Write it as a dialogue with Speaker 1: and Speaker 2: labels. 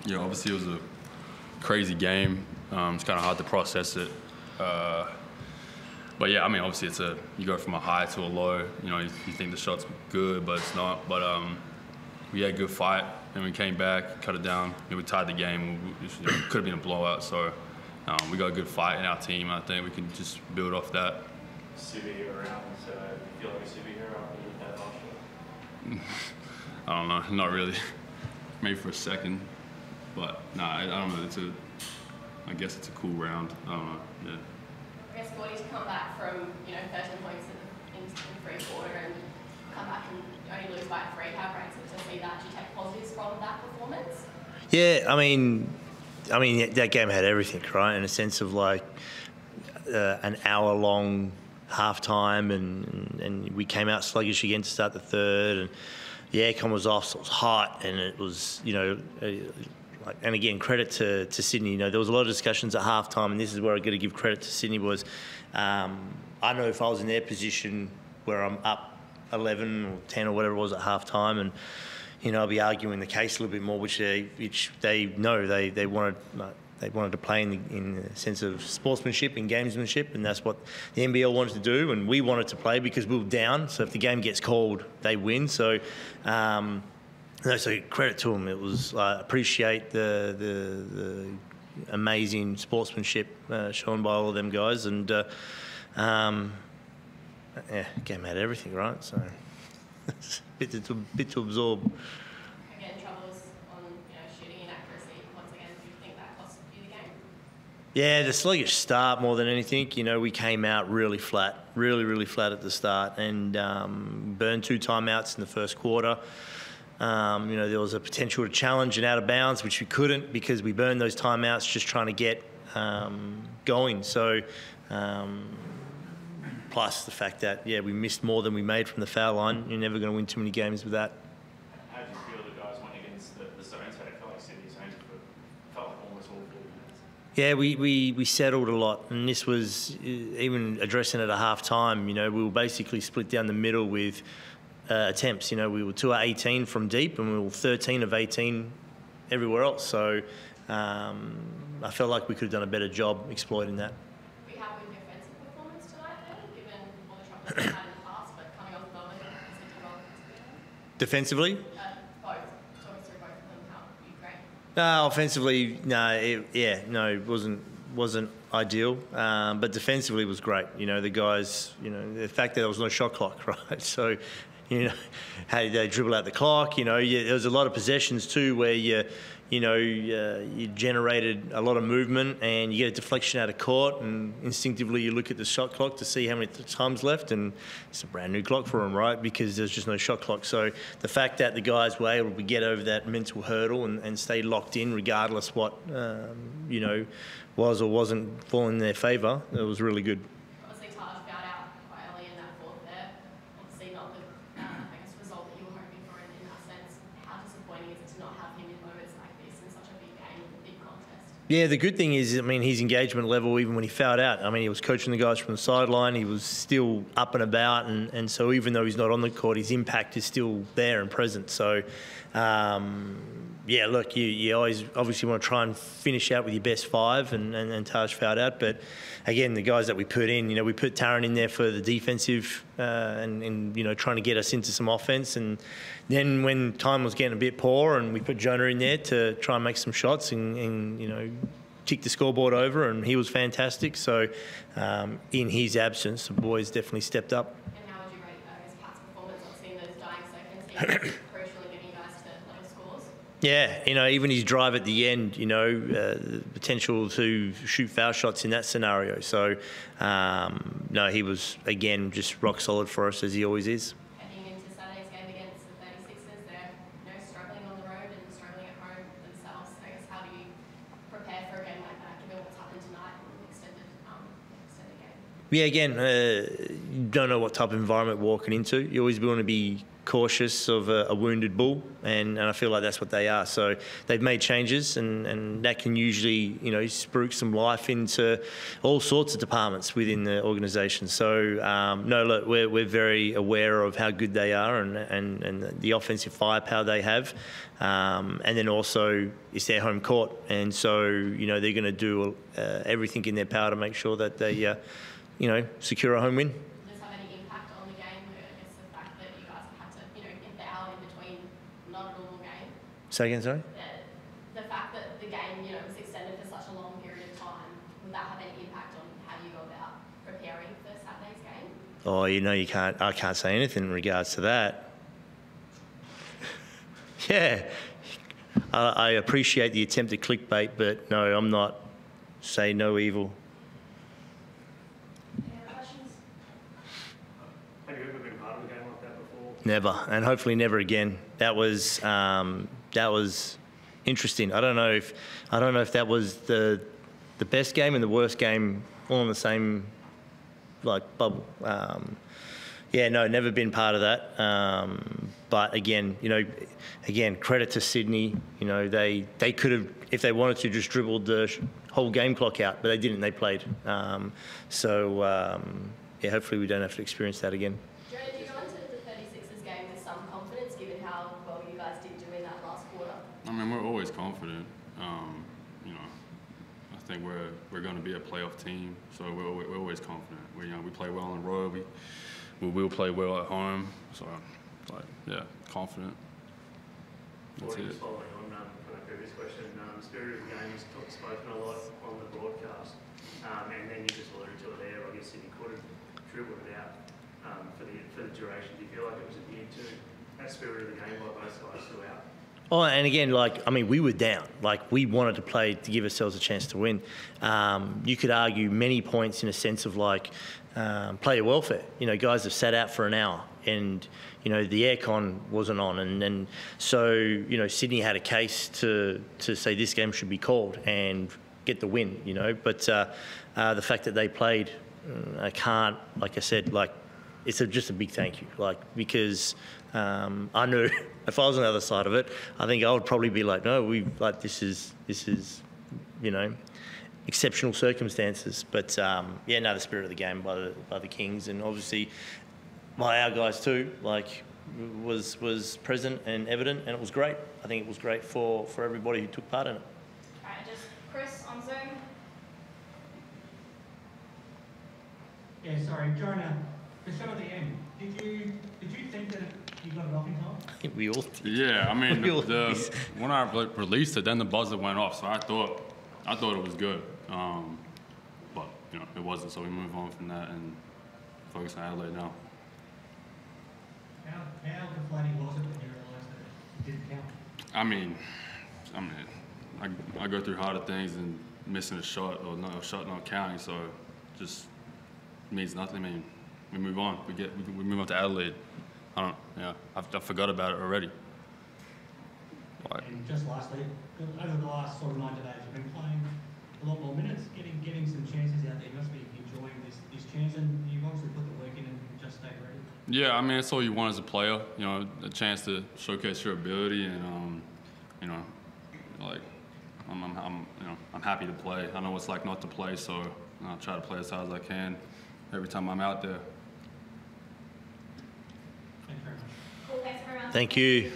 Speaker 1: Yeah, obviously it was a crazy game. It's kind of hard to process it. But yeah, I mean, obviously you go from a high to a low. You know, you think the shot's good, but it's not. But we had a good fight, and we came back, cut it down, and we tied the game. It could have been a blowout. So we got a good fight in our team. I think we can just build off that.
Speaker 2: Superhero around, so you feel like a superhero after doing that last shot?
Speaker 1: I don't know, not really. Maybe for a second, but nah, I don't know. I guess it's a cool round. I don't know. Yeah.
Speaker 3: I guess Forde to come back from 13 points in the 3 quarter and come back and only lose by 3. How great is it to see that? Do you take positives from that performance?
Speaker 4: Yeah, I mean that game had everything, right? In a sense of like an hour-long half-time, and we came out sluggish again to start the third, and the aircon was off, so it was hot, and it was, and again, credit to Sydney. There was a lot of discussions at halftime, and this is where I got to give credit to Sydney. Was I know if I was in their position where I'm up 11 or 10 or whatever it was at halftime, and I'll be arguing the case a little bit more, which they know they wanted to play in the sense of sportsmanship and gamesmanship, and that's what the NBL wanted to do, and we wanted to play because we were down. So if the game gets called, they win. So. So credit to them. It was appreciate the amazing sportsmanship shown by all of them guys, and game had everything, right? So it's a bit to absorb.
Speaker 3: Again, troubles on shooting inaccuracy. Once again, do you think that cost you the game?
Speaker 4: Yeah, the sluggish start more than anything. We came out really flat, really flat at the start, and burned 2 timeouts in the first quarter. There was a potential to challenge and out of bounds, which we couldn't because we burned those timeouts just trying to get going. So, plus the fact that, we missed more than we made from the foul line. You're never going to win too many games with that.
Speaker 2: How did you feel the guys went against the zones? How did it feel like Sydney zones felt like almost all 40 minutes?
Speaker 4: Yeah, we settled a lot, and this was even addressing it at half-time. We were basically split down the middle with attempts. We were 2 of 18 from deep, and we were 13 of 18 everywhere else. So I felt like we could have done a better job exploiting that.
Speaker 3: Were you happy with your defensive performance tonight, then, given all the troubles you've had in the past, but coming off the moment,
Speaker 4: Defensively?
Speaker 3: Both. Talk us through both of them. How you great?
Speaker 4: Offensively, it wasn't ideal, but defensively was great. The guys, the fact that there was no shot clock, right? So. How they dribble out the clock. There was a lot of possessions too where you generated a lot of movement and you get a deflection out of court, and instinctively you look at the shot clock to see how many times left, and it's a brand new clock for them, right? Because there's just no shot clock. So the fact that the guys were able to get over that mental hurdle and stay locked in, regardless what was or wasn't falling in their favour, it was really good.
Speaker 3: Obviously, Taj fouled out quite early in that fourth there. Obviously, not the result that you were hoping for in that sense. How disappointing is it to not have him in moments like this in such a big game, a big contest?
Speaker 4: Yeah, the good thing is, his engagement level, even when he fouled out, he was coaching the guys from the sideline. He was still up and about, and so even though he's not on the court, his impact is still there and present. So, look, you always obviously want to try and finish out with your best 5, and Taj fouled out. But again, the guys that we put in, we put Taron in there for the defensive and trying to get us into some offense. And then when time was getting a bit poor, and we put Jonah in there to try and make some shots and tick the scoreboard over, and he was fantastic. So in his absence, the boys definitely stepped up.
Speaker 3: And how would you rate Pat's performance? Obviously, in those dying seconds, crucial in getting you guys to level scores.
Speaker 4: Yeah, even his drive at the end, the potential to shoot foul shots in that scenario. So, no, he was, again, just rock solid for us, as he always is.
Speaker 3: Heading into Saturday's game against the 36ers, they're struggling on the road and struggling at home themselves. I guess, how do you prepare for a game like that, given what's happened tonight and the extended game?
Speaker 4: Yeah, again, you don't know what type of environment we're walking into. You always want to be cautious of a wounded bull, and I feel like that's what they are. So they've made changes, and that can usually, spruik some life into all sorts of departments within the organisation. So no, look, we're very aware of how good they are and the offensive firepower they have, and then also it's their home court, and so they're going to do everything in their power to make sure that they secure a home win. Say again, sorry?
Speaker 3: The fact that the game, was extended for such a long period of time, will that have any impact on how you go about preparing for Saturday's game?
Speaker 4: Oh, I can't say anything in regards to that. Yeah. I appreciate the attempt at clickbait, but no, I'm not. Say no evil.
Speaker 3: Any other questions?
Speaker 2: Have you ever been part of a game like that before?
Speaker 4: Never, and hopefully never again. That was interesting. I don't know if that was the best game and the worst game all in the same bubble. No, never been part of that. But again, credit to Sydney. They could have, if they wanted to, just dribbled the whole game clock out, but they didn't. They played. Hopefully we don't have to experience that again.
Speaker 3: Do you go into the 36ers game with some confidence, given how well you guys did do in that last quarter?
Speaker 1: I mean, we're always confident. I think we're going to be a playoff team, so we're always confident. We play well on the road. We will play well at home. So, confident. That's it.
Speaker 2: Just following on from the previous question, spirit of the game is spoken a lot on the broadcast, and then you just alluded to it there. I guess Sydney could have dribbled it out for the duration. Do you feel like it was adhered to that spirit of the game by both sides throughout?
Speaker 4: Oh, and again, we were down. We wanted to play to give ourselves a chance to win. You could argue many points in a sense of player welfare. Guys have sat out for an hour, and the aircon wasn't on, and so Sydney had a case to say this game should be called and get the win. But the fact that they played, I can't. Like I said, it's just a big thank you. Because I knew if I was on the other side of it, I think I would probably be no, this is exceptional circumstances. But the spirit of the game by the Kings, and obviously by our guys too, was present and evident, and it was great. I think it was great for everybody who took part in it.
Speaker 3: All right, just Chris on Zoom.
Speaker 5: Yeah, sorry, Jonah. The shot at the end. Did you think that you got it off in time?
Speaker 4: I think we all did.
Speaker 1: Yeah, I mean, when I released it, then the buzzer went off, so I thought it was good, but it wasn't. So we move on from that and focus on Adelaide now.
Speaker 5: How deflating was it when you realised that it didn't count?
Speaker 1: I mean, I go through harder things than missing a shot or a shot not counting, so it just means nothing. I mean, we move on. We move on to Adelaide. I forgot about it already.
Speaker 5: And just lastly, over the last sort of 90 days, you've been playing a lot more minutes, getting some chances out there. You must be enjoying this chance, and you've obviously put the work in and just stayed ready.
Speaker 1: Yeah, I mean, it's all you want as a player. A chance to showcase your ability, and I'm happy to play. I know what it's like not to play, so I'll try to play as hard as I can every time I'm out there.
Speaker 5: Thanks very much.
Speaker 3: Cool, thanks very much.
Speaker 4: Thank you.